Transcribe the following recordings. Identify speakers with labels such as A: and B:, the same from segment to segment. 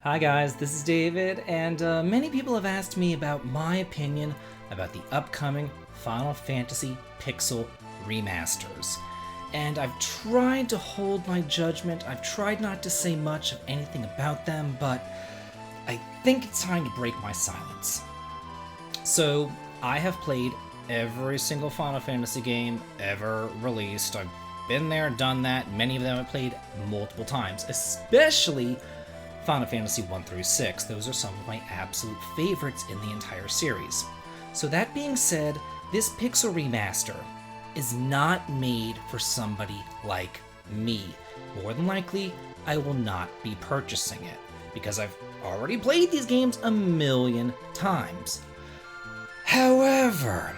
A: Hi guys, this is David, and many people have asked me about my opinion about the upcoming Final Fantasy Pixel Remasters. And I've tried to hold my judgment, I've tried not to say much of anything about them, but I think it's time to break my silence. So, I have played every single Final Fantasy game ever released. I've been there, done that, many of them I've played multiple times, especially Final Fantasy 1 through 6. Those are some of my absolute favorites in the entire series. So that being said, this Pixel Remaster is not made for somebody like me. More than likely, I will not be purchasing it, because I've already played these games a million times. However,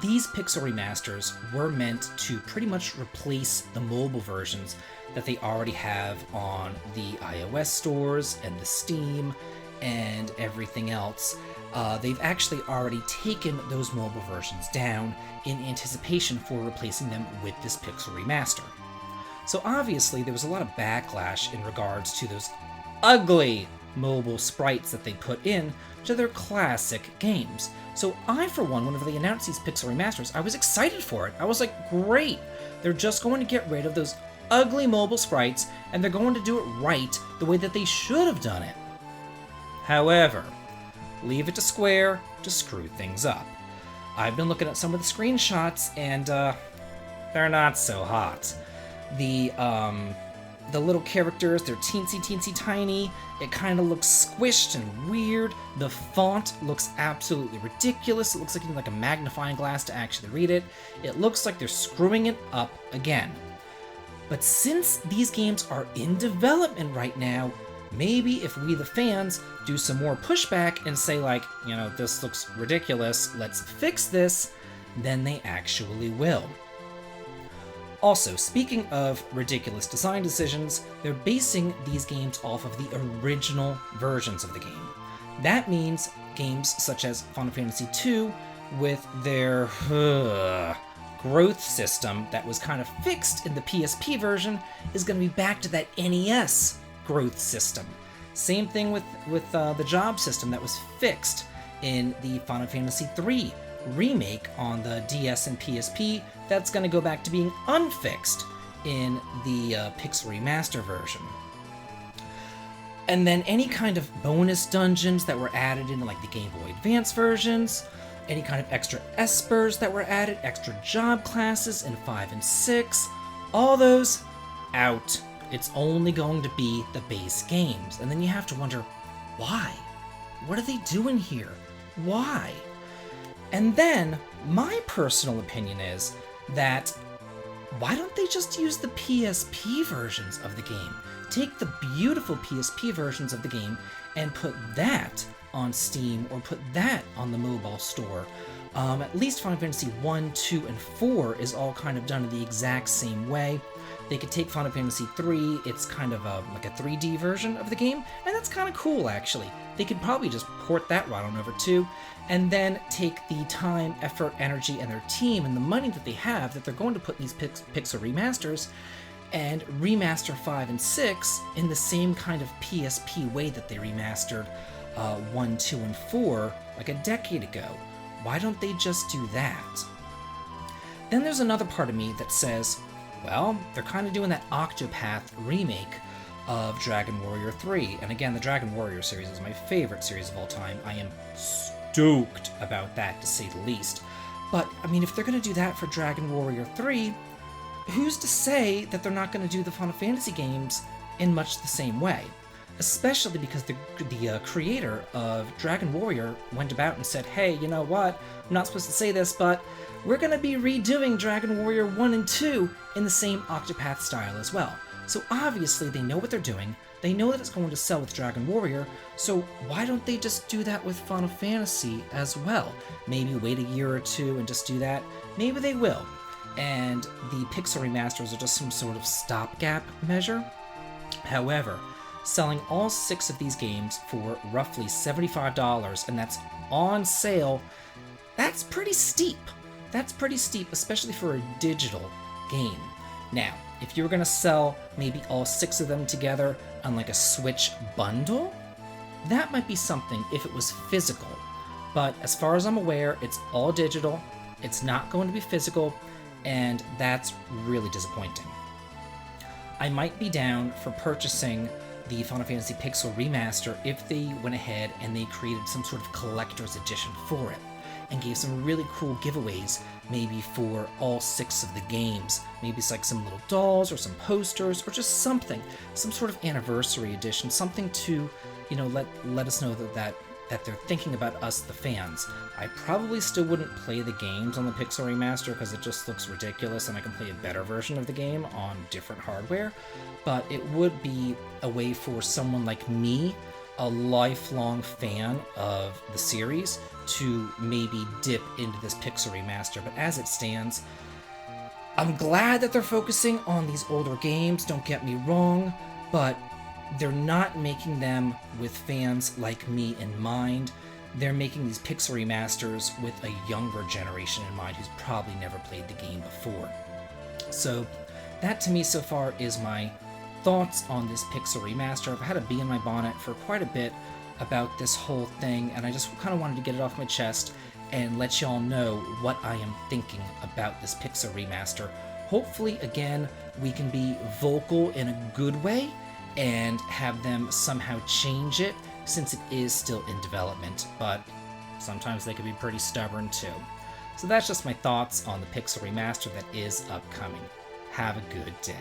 A: these Pixel Remasters were meant to pretty much replace the mobile versions that they already have on the iOS stores and the Steam and everything else. They've actually already taken those mobile versions down in anticipation for replacing them with this Pixel Remaster. So obviously there was a lot of backlash in regards to those ugly mobile sprites that they put in to their classic games. So I, for one, whenever they announced these Pixel Remasters, I was excited for it. I was like, great! They're just going to get rid of those ugly mobile sprites, and they're going to do it right the way that they should have done it. However, leave it to Square to screw things up. I've been looking at some of the screenshots, and they're not so hot. The little characters, they're teensy tiny. It kind of looks squished and weird. The font looks absolutely ridiculous. It looks like you need like a magnifying glass to actually read it. It looks like they're screwing it up again. But since these games are in development right now, maybe if we the fans do some more pushback and say like, this looks ridiculous, let's fix this, then they actually will. Also, speaking of ridiculous design decisions, they're basing these games off of the original versions of the game. That means games such as Final Fantasy II with their growth system that was kind of fixed in the PSP version is going to be back to that NES growth system. Same thing with the job system that was fixed in the Final Fantasy III remake on the DS and PSP. That's going to go back to being unfixed in the Pixel Remaster version. And then any kind of bonus dungeons that were added into like the Game Boy Advance versions, any kind of extra espers that were added, extra job classes in 5 and 6, all those out. It's only going to be the base games. And then you have to wonder, why? What are they doing here? Why? And then, my personal opinion is that why don't they just use the PSP versions of the game? Take the beautiful PSP versions of the game and put that on Steam or put that on the mobile store. At least Final Fantasy 1, 2, and 4 is all kind of done in the exact same way. They could take Final Fantasy 3, it's kind of like a 3D version of the game, and that's kind of cool actually. They could probably just port that right on over too, and then take the time, effort, energy, and their team and the money that they have that they're going to put in these Pixel Remasters and remaster 5 and 6 in the same kind of PSP way that they remastered 1, 2, and 4 like a decade ago. Why don't they just do that? Then there's another part of me that says, well, they're kind of doing that Octopath remake of Dragon Warrior 3. And again, the Dragon Warrior series is my favorite series of all time. I am stoked about that, to say the least. But, I mean, if they're going to do that for Dragon Warrior 3, who's to say that they're not going to do the Final Fantasy games in much the same way? Especially because the creator of Dragon Warrior went about and said, hey, you know what, I'm not supposed to say this, but we're going to be redoing Dragon Warrior 1 and 2 in the same Octopath style as well. So obviously they know what they're doing, they know that it's going to sell with Dragon Warrior, so why don't they just do that with Final Fantasy as well? Maybe wait a year or two and just do that? Maybe they will. And the Pixel Remasters are just some sort of stopgap measure. However, selling all 6 of these games for roughly $75, and that's on sale, that's pretty steep. That's pretty steep, especially for a digital game. Now, If you were going to sell maybe all 6 of them together on like a Switch bundle, that might be something if it was physical. But as far as I'm aware, it's all digital, it's not going to be physical, and that's really disappointing. I might be down for purchasing the Final Fantasy Pixel Remaster if they went ahead and they created some sort of collector's edition for it and gave some really cool giveaways, maybe for all 6 of the games. Maybe it's like some little dolls or some posters or just something, some sort of anniversary edition, something to, let us know that they're thinking about us, the fans. I probably still wouldn't play the games on the Pixel Remaster because it just looks ridiculous and I can play a better version of the game on different hardware, but it would be a way for someone like me, a lifelong fan of the series, to maybe dip into this Pixel Remaster. But as it stands, I'm glad that they're focusing on these older games, don't get me wrong, but they're not making them with fans like me in mind. They're making these Pixel Remasters with a younger generation in mind who's probably never played the game before. So that to me so far is my thoughts on this Pixel Remaster. I've had a bee in my bonnet for quite a bit about this whole thing, and I just kind of wanted to get it off my chest and let y'all know what I am thinking about this Pixel Remaster. Hopefully, again, we can be vocal in a good way and have them somehow change it, since it is still in development, but sometimes they can be pretty stubborn too. So that's just my thoughts on the Pixel Remaster that is upcoming. Have a good day.